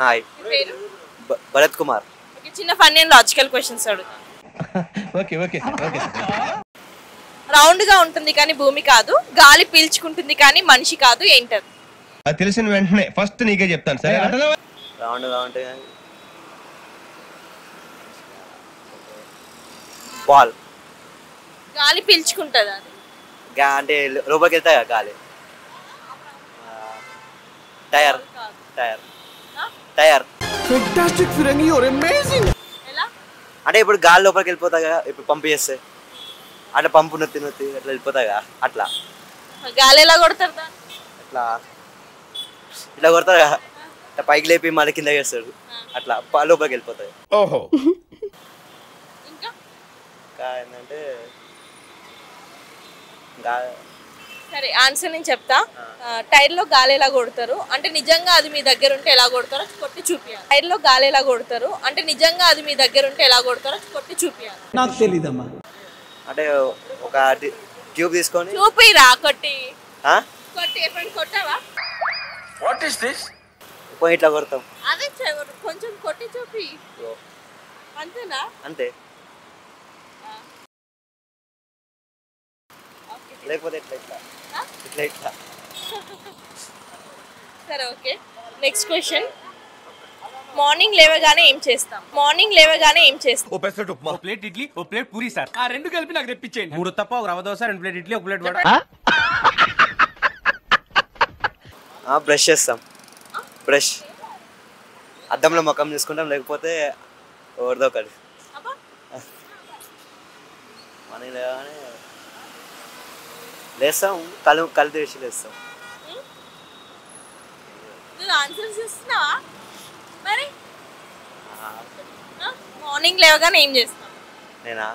Hi. మీ పేరు? Bharat Kumar. Okay, చిన్న funny and logical questions అడుగుతాను. Okay okay okay. రౌండ్ గా ఉంటుంది కానీ భూమి కాదు, గాలి పీల్చుకుంటుంది కానీ మనిషి కాదు, ఏంటది? అది తెలిసిన వెంటనే ఫస్ట్ నీకే చెప్తాను సరే. రౌండ్గా ఉంటే బాల్. గాలి పీల్చుకుంటుంది అది. అంటే లోపలికి వెళ్తాయి కదా గాలి. టైర్. టైర్. టైర్. ఫెంటాస్టిక్ ఫిరంగి, యు ఆర్ అమేజింగ్. ఎలా? అంటే ఇప్పుడు గాలి లోపలికి వెళ్ళిపోతాయి కదా, ఇప్పుడు పంపు చేస్తే అట్లా పంపు నొత్తి నొత్తి అట్లా వెళ్ళిపోతాయి కదా, అట్లా. గాలి ఎలా కొడతారు దాన్ని? అట్లా ఇట్లా కొడతారు కదా, అట్లా పైకి లేపి మళ్ళీ కింద వేస్తాడు, అట్లా లోపలికి వెళ్ళిపోతాయి. ఓహో. ఇంకా ఇంకా ఏంటంటే సరే, ఆన్సర్ నేను చెప్తా. టైర్ లో గాలి ఎలా కొడతారు అంటే నిజంగా అది మీ దగ్గర ఉంటే ఎలా కొడతారో కొట్టి చూపియాలి. టైర్ లో గాలి ఎలా కొడతారు అంటే నిజంగా అది మీ దగ్గర ఉంటే ఎలా కొడతారో కొట్టి చూపియాలి. నాకు తెలీదమ్మా. అంటే ఒక ట్యూబ్ తీసుకొని చూపిరా, కొట్టి కొట్టి. ఎప్పుడు కొట్టావా? What is this? పోయి ఇట్లా కొడతాం. అదే కొంచెం కొట్టి చూపి. అంతేనా? అంతే. లేకపోతే ఇట్లా ఇట్లా ఇట్లా ఇట్లా. సరే, ఓకే. Next question. మార్నింగ్ లేవగానే ఏం చేస్తాం? మార్నింగ్ లేవగానే ఏం చేస్తాం? ఓ పెసరట్టు ఉప్మా, ఓ ప్లేట్ ఇడ్లీ, ఓ ప్లేట్ పూరి సార్. ఆ రెండు కలిపి నాకు తెప్పించేయండి. 3 తప్ప, ఒక rava dosa, 2 plate idli, 1 plate vada. Brush చేస్తాం. బ్రష్ అద్దంలో ముఖం చూసుకుంటాం, లేకపోతే ఎవరిదో ఒకటి. మార్నింగ్ లేవగానే లేస్తాం, కళ్ళు తెరిచి లేస్తాం. ఆన్సర్స్ ఇస్తున్నావా మరి? మార్నింగ్ లేవగానే ఏం చేస్తాం? నేనా?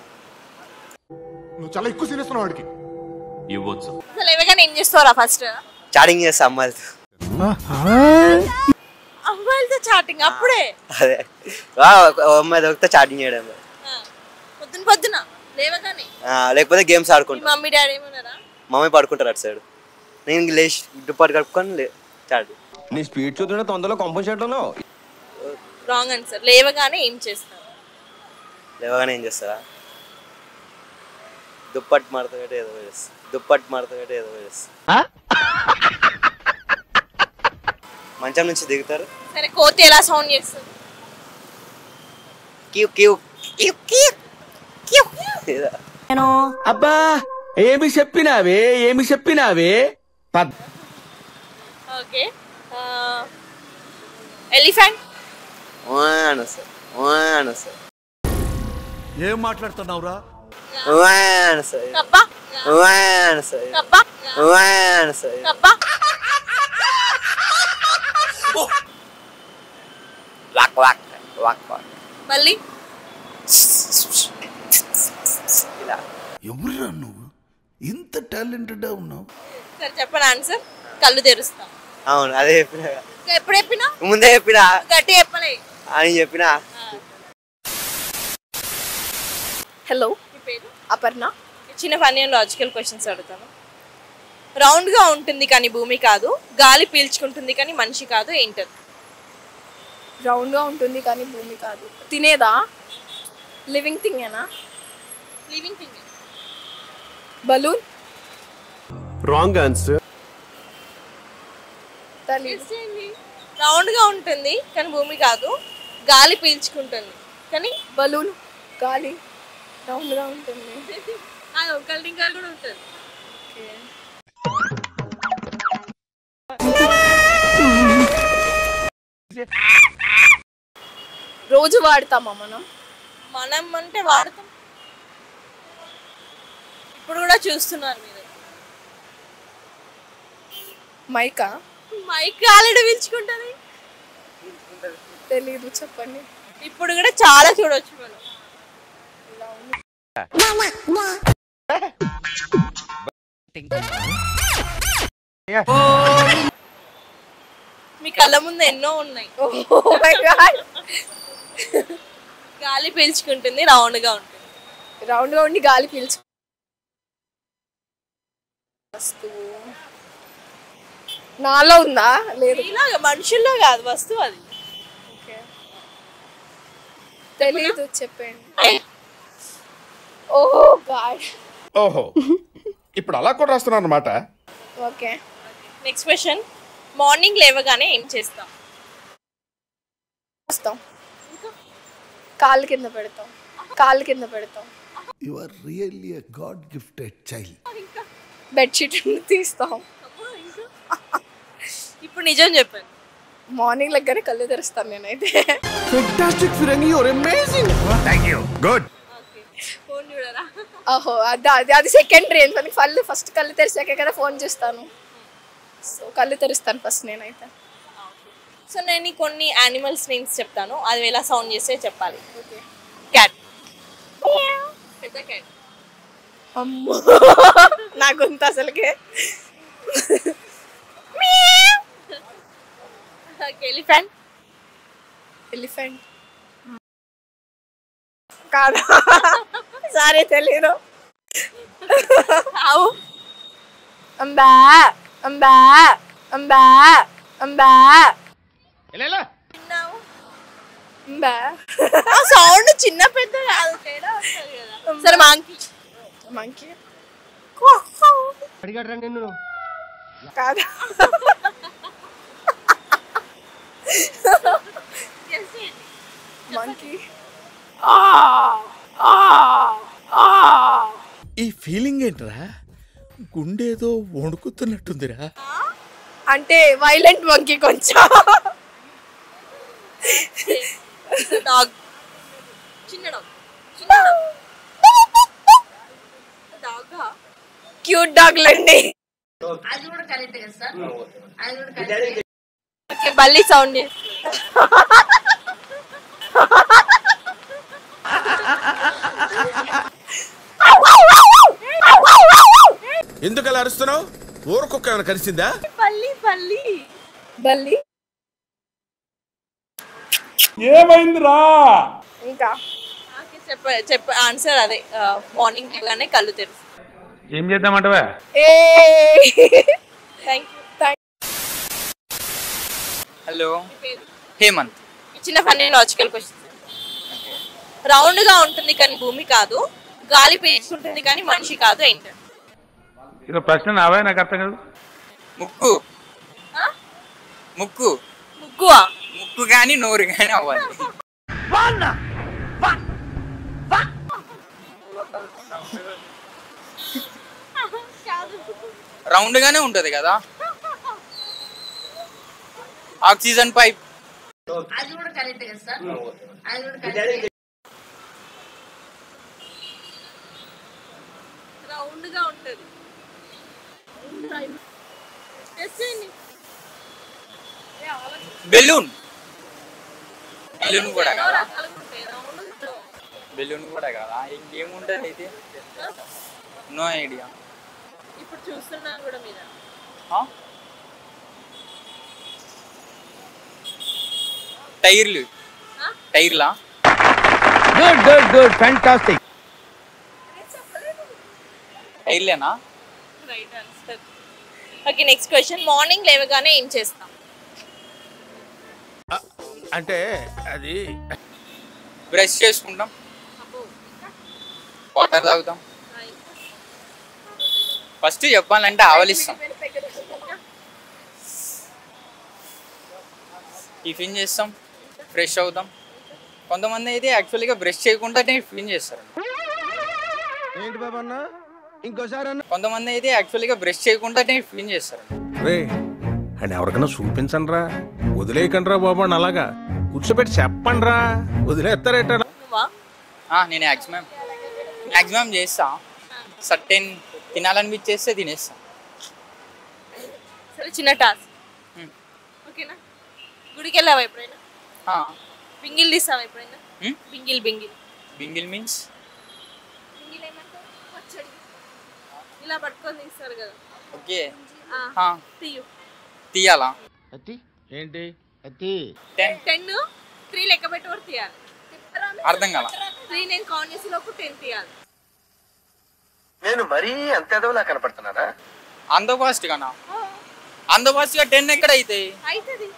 నువ్వు చాలా ఎక్కువ సీరియస్ వాడికి ఇవ్వచ్చు. అసలు లేవగానే ఏం చేస్తారా? ఫస్ట్ చాటింగ్ చేస్తా అమ్మాయిలతో. అమ్మాయిలతో చాటింగ్ అప్పుడే? అదే అమ్మాయి దొరికితే చాటింగ్ చేయడం. పొద్దున పొద్దున లేవగానే? లేకపోతే గేమ్స్ ఆడుకుంటాం. Mummy daddy ఏమన్నారా? మమ్మీ పడుకుంటారు అటు సైడ్, నేను లేచి దుప్పటి కట్టుకొని చాటి. నీ స్పీడ్ చూస్తుంటే తొందరలో కంపోజిషన్ రాంగ్ ఆన్సర్. లేవగానే ఏం చేస్తారు? లేవగానే ఏం చేస్తారా? దుప్పటి మడత పెట్టి ఏదో చేస్తా. దుప్పటి మడత పెట్టి ఏదో చేస్తా. మంచం నుంచి దిగుతారు. సరే, కోతి ఎలా సౌండ్ చేస్తుంది? క్యూ క్యూ క్యూ క్యూ క్యూ. అబ్బా ఏమి చెప్పినావే, ఏమి చెప్పినావే. ఓకే. ఎలిఫెంట్. ఏం మాట్లాడుతున్నావురా? కప్ప. కప్ప. కప్ప. మళ్ళీ ఎవరురా నువ్వు, ఇంత టాలెంటెడ్ ఉన్నావు? సరే, చెప్పండి ఆన్సర్. కళ్ళు తెరుస్తాం. అవును, అదే చెప్పిన. ఎప్పుడు చెప్పినా? ముందే చెప్పినా. గట్టి చెప్పలే అని చెప్పినా. హలో, మీ పేరు? అపర్ణ. చిన్న ఫన్నీ అండ్ లాజికల్ క్వశ్చన్స్ అడుగుతాను. రౌండ్ గా ఉంటుంది కానీ భూమి కాదు, గాలి పీల్చుకుంటుంది కానీ మనిషి కాదు, ఏంటది? రౌండ్ గా ఉంటుంది కానీ భూమి కాదు. తినేదా? లివింగ్ థింగ్ ఏనా? Living thing. Balloon. Wrong answer. Round గా ఉంటుంది కానీ భూమి కాదు, గాలి పీల్చుకుంటుంది కానీ బలూన్. గాలి రౌండ్ గా ఉంటుంది. కలరింగ్ గాలి కూడా ఉంటుంది. రోజు వాడతామా మనం? మనం అంటే వాడతాం. ఇప్పుడు కూడా చూస్తున్నారు మీరు. మైకా? మైక్ ఆల్రెడీ పీల్చుకుంటుంది. తెలీదు, చెప్పండి. ఇప్పుడు కూడా చాలా చూడొచ్చు మనం. మీ కళ్ళ ముందు ఎన్నో ఉన్నాయి. Oh my God. గాలి పీల్చుకుంటుంది, రౌండ్ గా ఉంటుంది. రౌండ్ గా ఉండి గాలి పీల్చు. వస్తువు నాలో ఉందా? లేదు. ఇలాగా మనుషుల్లో కాదు, వస్తువు అది. తెలీదు చెప్పండి. ఓ గాడ్. ఓహో ఇప్పుడు అలా కూడా రాస్తున్నాను అన్నమాట. ఓకే. నెక్స్ట్ క్వశ్చన్, మార్నింగ్ లేవగానే ఏం చేస్తాం? వస్తాం, కాళ్ళు కింద పెడతాం, కాళ్ళు కింద పెడతాం. You are really a God gifted child. Bedsheet తీస్తాం. ఇప్పుడు నిజం చెప్పండి. మార్నింగ్ లెగ్గానే కళ్ళు తెరుస్తాను నేనైతే. Fantastic Firangi, you're amazing. Good. Phone చూడరా? ఓహో అది సెకండరీ. ఎందుకంటే ఫస్ట్ కళ్ళు తెరిచాకే కదా ఫోన్ చూస్తాను. సో కళ్ళు తెరుస్తాను ఫస్ట్ నేనైతే. సో నేను కొన్ని యానిమల్స్ నేమ్స్ చెప్తాను, అది ఎలా సౌండ్ చేస్తే చెప్పాలి. ఓకే. క్యాట్. పెద్ద క్యాట్. అమ్మో నా గొంతు అసలుకే. ఎలిఫెంట్. ఎలిఫెంట్ కాదా? సరే తెలీదు. ఆవు. అంబా అంబా అంబా అంబా అంబా. సౌండ్ చిన్న పెద్ద కాదు, తేడా వస్తుంది కదా. సరే మాంకీ. మంకీ కాదా? మంకీ. ఈ ఫీలింగ్ ఏంట్రా? గుండేదో వణుకుతున్నట్టుందిరా. అంటే వైలెంట్ మంకీ కొంచెం. డాగ్. చిన్న డాగ్. చిన్న డాగ్. క్యూట్ డాగ్లండి. ఓకే, బల్లి సౌండ్. ఎందుకు అలా అరుస్తున్నావు? ఊరకొక్క ఏమైనా కలిసిందా? బల్లి బల్లి బల్లి. ఏమైందిరా? ఇంకా చెప్ప ఆన్సర్ అదే. మార్నింగ్ లేగానే కళ్ళు తెరుసు. ఏం చేద్దామంటవా? ఏ థ్యాంక్ యూ. హలో, హేమంత్. చిన్న ఫన్నీ లాజికల్ క్వశ్చన్. రౌండ్ గా ఉంటుంది కానీ భూమి కాదు, గాలి పీల్చుకుంటుంది కానీ మనిషి కాదు, ఏంటి? ఇది ప్రశ్న నావే, నాకు అర్థం కాదు. ముక్కు. ముక్కు. ముగ్గువా? ముక్కు కానీ నోరు కానీ అవ్వాలి. రౌండ్ గానే ఉంటది కదా. Oxygen pipe. రౌండ్ గా ఉంటది. బెలూన్. బెలూన్ కూడా కదా. బెలూన్ కూడా కదా. ఇంకేముంటది అయితే? No idea. ఇప్పుడు చూస్తున్నాను కూడా మీద. టైర్లు. టైర్లా? Good good good fantastic. టైర్లేనా? Right answer. Okay, next question. Morning లేవగానే ఏం చేస్తాం? అంటే అది బ్రష్ చేసుకుంటాం, వాటర్ తాగుతాం. ఫస్ట్ చెప్పాలంటే ఆవలిస్తాం, టిఫిన్ చేస్తాం, ఫ్రెష్ అవుతాం. కొంతమంది అయితే యాక్చువల్గా బ్రష్ చేయకుండా టిఫిన్ చేస్తారు. ఏంటి బాబా అన్న? ఇంకోసారి అన్న. కొంతమంది అయితే యాక్చువల్గా బ్రష్ చేయకుండా టిఫిన్ చేస్తారు. రే అని ఎవరికైనా చూపించండి రా, వదిలేయకండి రా బాబు అని. అలాగా కూర్చోబెట్టి చెప్పండి రా, వదిలేస్తారేట. నేను మ్యాక్సిమం చేస్తా. సర్టెన్ తినాలనిపించేస్తే తినేస్తా. సరే, చిన్న టాస్క్. ఓకేనా? గుడికి వెళ్ళావా ఎప్పుడైనా? బింగిల్ తీసావా ఎప్పుడైనా? బింగిల్ బింగిల్ బింగిల్ మీన్స్ బింగిల్ ఏమంటారు? పచ్చడి ఇలా పట్టుకొని తీస్తారు కదా. ఓకే, తీయు. తీయాలా? ఏంటి అతి 10 3 లెక్క పెట్టి వరకు తీయాలి. అర్థం కాల. 3 నేను కౌంట్ చేసే లోపు 10 తీయాలి. నేను మరీ అంత ఎదవలా కనపడుతున్నానా? అంత ఫాస్ట్ గానా? అంత ఫాస్ట్ గా 10 ఎక్కడ అవుతాయి? అవుతుంది.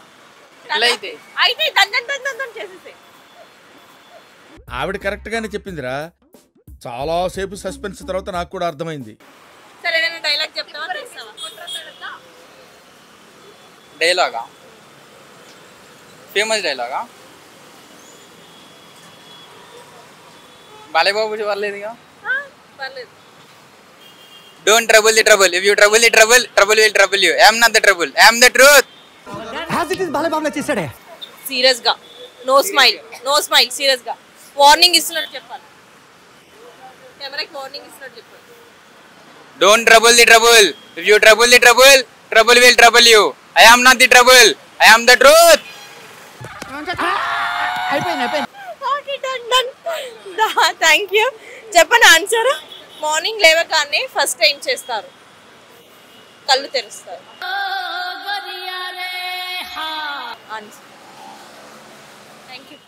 ఎట్లా అవుతాయి? అయితే దండం దండం దండం చేసేసాయి. ఆవిడ కరెక్ట్ గానే చెప్పిందిరా. చాలా సేపు సస్పెన్స్ తర్వాత నాకు కూడా అర్థమైంది. సరే నేను డైలాగ్ చెప్తావా చేస్తావా? డైలాగా, ఫేమస్ డైలాగా, బాలేబాబు వాళ్ళేదిగా. పర్లేదు. Don't trouble the trouble, if you trouble the trouble, trouble will trouble you. I'm not the trouble, I'm the truth. Serious గా, no smile, no smile, serious గా వార్నింగ్ ఇస్తున్నట్టు చెప్పాలి. కెమెరాకి వార్నింగ్ ఇస్తున్నట్టు చెప్పాలి. Don't trouble the trouble, if you trouble the trouble, trouble will trouble you. I am not the trouble, I am the truth. Thank you. చెప్పండి answer. Morning లేవగానే first ఏం చేస్తారు? కళ్ళు తెరుస్తారు. ఆన్సర్. Thank you.